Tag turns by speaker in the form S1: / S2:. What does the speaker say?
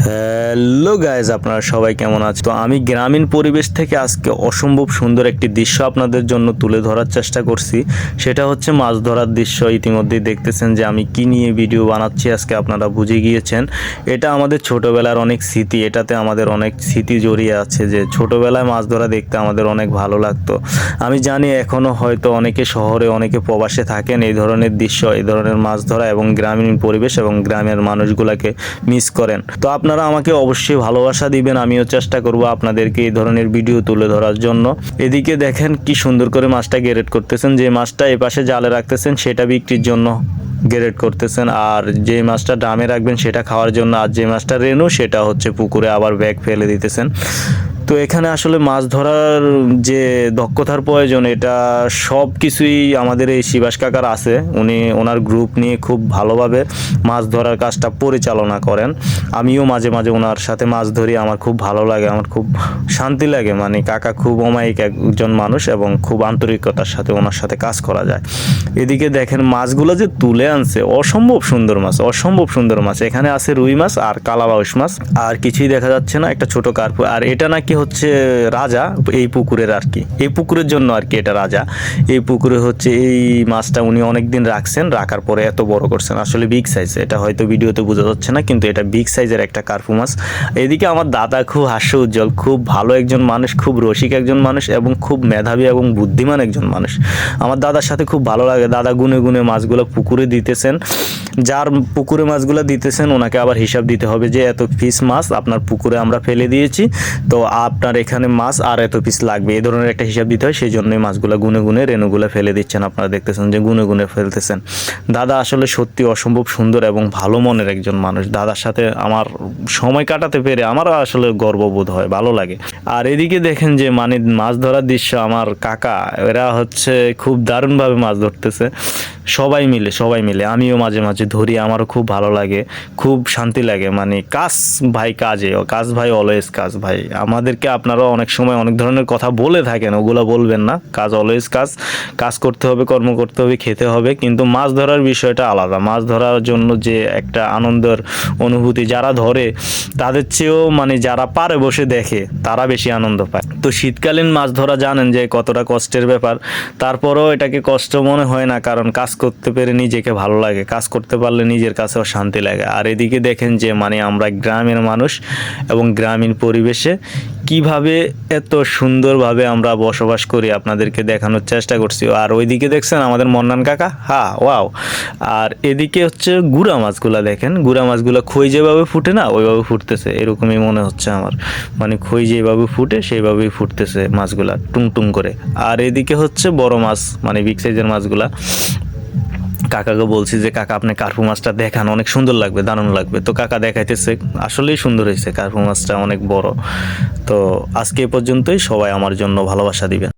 S1: Hello guys, আপনারা সবাই কেমন আছেন? তো আমি গ্রামীণ পরিবেশ থেকে আজকে অসম্ভব সুন্দর একটি দৃশ্য আপনাদের জন্য তুলে ধরার চেষ্টা করছি। সেটা হচ্ছে মাছ ধরার দৃশ্য। ইতিমধ্যেই দেখতেছেন যে আমি কি নিয়ে ভিডিও বানাচ্ছি, আজকে আপনারা বুঝে গিয়েছেন। এটা আমাদের ছোটবেলার অনেক স্মৃতি, এটাতে আমাদের অনেক স্মৃতি জড়িয়ে আছে যে ছোটবেলায় মাছ ধরা দেখতে আমাদের অনেক ভালো লাগতো। আমি জানি এখনও হয়তো অনেকে শহরে, অনেকে প্রবাসে থাকেন, এই ধরনের দৃশ্য, এই ধরনের মাছ ধরা এবং গ্রামীণ পরিবেশ এবং গ্রামের মানুষগুলোকে মিস করেন। তো আপনারা আমাকে অবশ্যই ভালোবাসা দিবেন, আমিও চেষ্টা করব আপনাদেরকে এই ধরনের ভিডিও তুলে ধরার জন্য। এদিকে দেখেন কি সুন্দর করে মাছটা গ্রেড করতেছেন, যে মাছটা এই পাশে জালে রাখতেছেন সেটা বিক্রির জন্য গ্রেড করতেছেন, আর যে মাছটা ড্রামে রাখবেন সেটা খাওয়ার জন্য, আর যে মাছটা রেনু সেটা হচ্ছে পুকুরে আবার ব্যাগ ফেলে দিতেছেন। তো এখানে আসলে মাছ ধরার যে দক্ষতার প্রয়োজন, এটা সব কিছুই আমাদের এই শিবাস কাকার আছে। উনি ওনার গ্রুপ নিয়ে খুব ভালোভাবে মাছ ধরার কাজটা পরিচালনা করেন। আমিও মাঝে মাঝে ওনার সাথে মাছ ধরি, আমার খুব ভালো লাগে, আমার খুব শান্তি লাগে। মানে কাকা খুব অমায়িক একজন মানুষ এবং খুব আন্তরিকতার সাথে ওনার সাথে কাজ করা যায়। এদিকে দেখেন মাছগুলো যে তুলে আনছে, অসম্ভব সুন্দর মাছ, অসম্ভব সুন্দর মাছ। এখানে আছে রুই মাছ আর কালাবাউস মাছ, আর কিছুই দেখা যাচ্ছে না, একটা ছোট কার্পু। আর এটা নাকি হচ্ছে রাজা এই পুকুরের, আর কি এই পুকুরের জন্য আর কি এটা রাজা। এই পুকুরে হচ্ছে এই মাছটা উনি অনেক দিন রাখছেন, রাখার পরে এত বড় করছেন। আসলে বিগ সাইজ, এটা হয়তো ভিডিওতে বোঝা যাচ্ছে না, কিন্তু এটা বিগ সাইজের একটা কার্পু মাছ। এদিকে আমার দাদা খুব হাস্য উজ্জ্বল, খুব ভালো একজন মানুষ, খুব রসিক একজন মানুষ এবং খুব মেধাবী এবং বুদ্ধিমান একজন মানুষ। আমার দাদার সাথে খুব ভালো লাগে। দাদা গুনে গুনে মাছগুলো পুকুরে দিতেছেন, যার পুকুরে মাছগুলো দিতেছেন ওনাকে আবার হিসাব দিতে হবে যে এত পিস মাছ আপনার পুকুরে আমরা ফেলে দিয়েছি, তো আপনার এখানে মাছ আর এত পিস লাগবে, এই ধরনের একটা হিসাব দিতে হয়। সেই জন্যই মাছগুলো গুনে গুনে রেণুগুলো ফেলে দিচ্ছেন, আপনারা দেখতেছেন যে গুনে গুনে ফেলতেছেন। দাদা আসলে সত্যি অসম্ভব সুন্দর এবং ভালো মনের একজন মানুষ। দাদার সাথে আমার সময় কাটাতে পেরে আমার আসলে গর্ববোধ হয়, ভালো লাগে। আর এদিকে দেখেন যে মানে মাছ ধরার দৃশ্য, আমার কাকা এরা হচ্ছে খুব দারুণভাবে মাছ ধরতেছে। সবাই মিলে আমিও মাঝে মাঝে ধরি, আমারও খুব ভালো লাগে, খুব শান্তি লাগে। মানে কাজ ভাই, কাজ ভাই, অলওয়েজ কাজ ভাই। আমাদেরকে আপনারা অনেক সময় অনেক ধরনের কথা বলে থাকেন, ওগুলো বলবেন না। কাজ অলওয়েজ কাজ, কাজ করতে হবে, কর্ম করতে হবে, খেতে হবে। কিন্তু মাছ ধরার বিষয়টা আলাদা। মাছ ধরার জন্য যে একটা আনন্দের অনুভূতি, যারা ধরে তাদের চেয়েও মানে যারা পারে বসে দেখে তারা বেশি আনন্দ পায়। তো শীতকালীন মাছ ধরা জানেন যে কতটা কষ্টের ব্যাপার, তারপরেও এটাকে কষ্ট মনে হয় না, কারণ কাজ করতে পেরে নিজেকে ভালো লাগে, কাজ করতে পারলে নিজের কাছেও শান্তি লাগে। আর এদিকে দেখেন যে মানে আমরা গ্রামের মানুষ এবং গ্রামীণ পরিবেশে কিভাবে এত সুন্দরভাবে আমরা বসবাস করি আপনাদেরকে দেখানোর চেষ্টা করছি। আর ওইদিকে দেখছেন আমাদের মন্নান কাকা, হ্যাঁ ওয়াও। আর এদিকে হচ্ছে গুড়া মাছগুলা দেখেন, গুড়া মাছগুলো খই যেভাবে ফুটে না ওইভাবে ফুটতেছে, এরকমই মনে হচ্ছে আমার। মানে খই যেভাবে ফুটে সেইভাবেই ফুটতেছে মাছগুলা টুং টুং করে। আর এদিকে হচ্ছে বড় মাছ, মানে বিগ সাইজের মাছগুলা। কাকাকে বলছি যে কাকা আপনি কার্পু মাছটা দেখান, অনেক সুন্দর লাগবে, দারুণ লাগবে। তো কাকা দেখাইতেছে, আসলেই সুন্দর হয়েছে, কার্পু মাছটা অনেক বড়। তো আজকে এ পর্যন্তই, সবাই আমার জন্য ভালোবাসা দিবেন।